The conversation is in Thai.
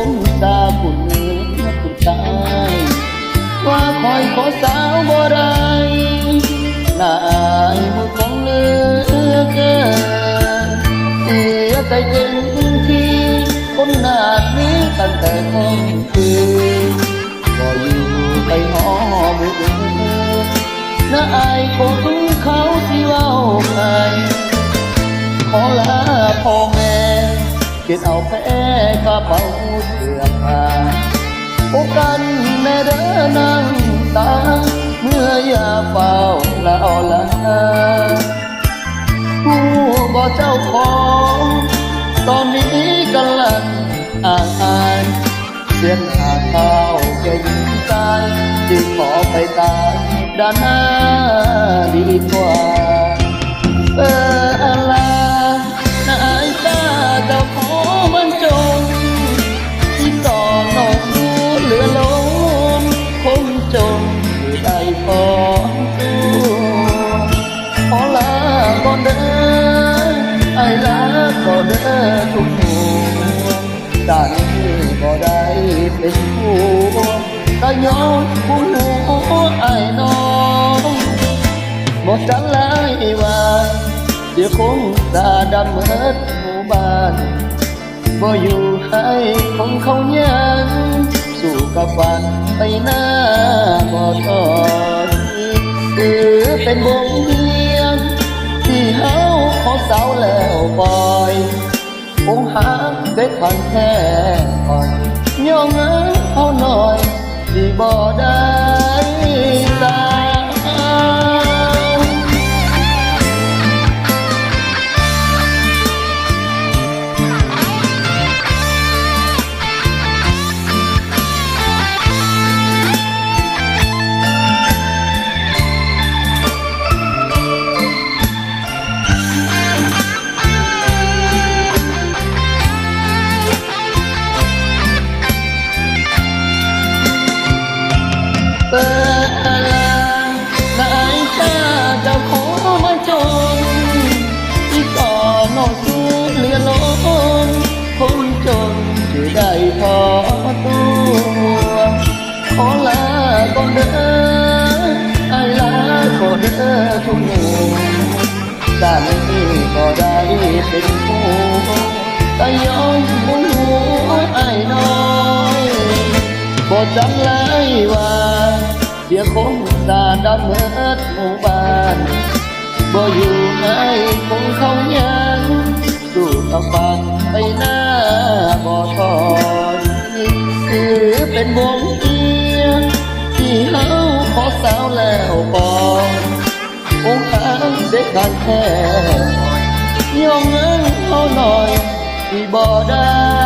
งตาคุณเนื้อคุณตายว่าคอยขอสาวบ่ได้น่าอายมือของเลือเกินเสียใจเต็มที่คนหน้านี้ตั้งแต่ต้นคืนก็อยู่ไปหอมือน่าอายคนเขาที่เว้าไงขอลาพ่อแม่เก็บเอาแพ้กระเป๋าเสื้อผ้าโอ้กันแม่เด้อนางตาเมื่อยาเฝ้าละอ่อนละผู้บ่เจ้าของตอนนี้กำลังอายเสียนหาข้าวแกยิงตายจึงขอไปตายด้านหน้าดีกว่าอะไรนายตาเจ้าขอบรรจงที่ต่อนอกดูเหลือล้นคงจงคือได้พอขอลาก่อนเด้อไอ้ลาก่อนเด้อทุกหัวด้านนี้ก็ได้เป็นผู้ก็ย้อนผู้หัวไอ้น้องหมดจังไรว่าเดี๋ยวคงตาดำเมิดหมู่บ้านบ่อยู่ให้คงเขายังสู้กับฝันไปหน้าบ่ทอดคือเป็นวงเวียนที่เฮาขอเสาแล้วปล่อยคงหาได้พันแค่อ่อนย่องเงินเขาหน่อยที่บ่ได้ตานายตาเจ้าขอมาจงที่ต่อนอกสู้เหลือล้นคนจนจะได้พอตัวขอลาก่อนเด้อไอ้ลาก่อนเด้อทุกหมู่ด้านนี้ก็ได้เป็นผู้แต่ย้อนหัวไอ้น้อยบ่จำไรว่าเดี๋ยวคงตาดำเมิดหมู่บ้านบ่อยู่ให้คงเขายังสู้กับฝันไปหน้าบ่ทอนคือเป็นวงเวียนที่เฮาขอสาวแล้วก่อนองค์อาเด็กกันแค่ย่องเงินเขาหน่อยที่บ่ได้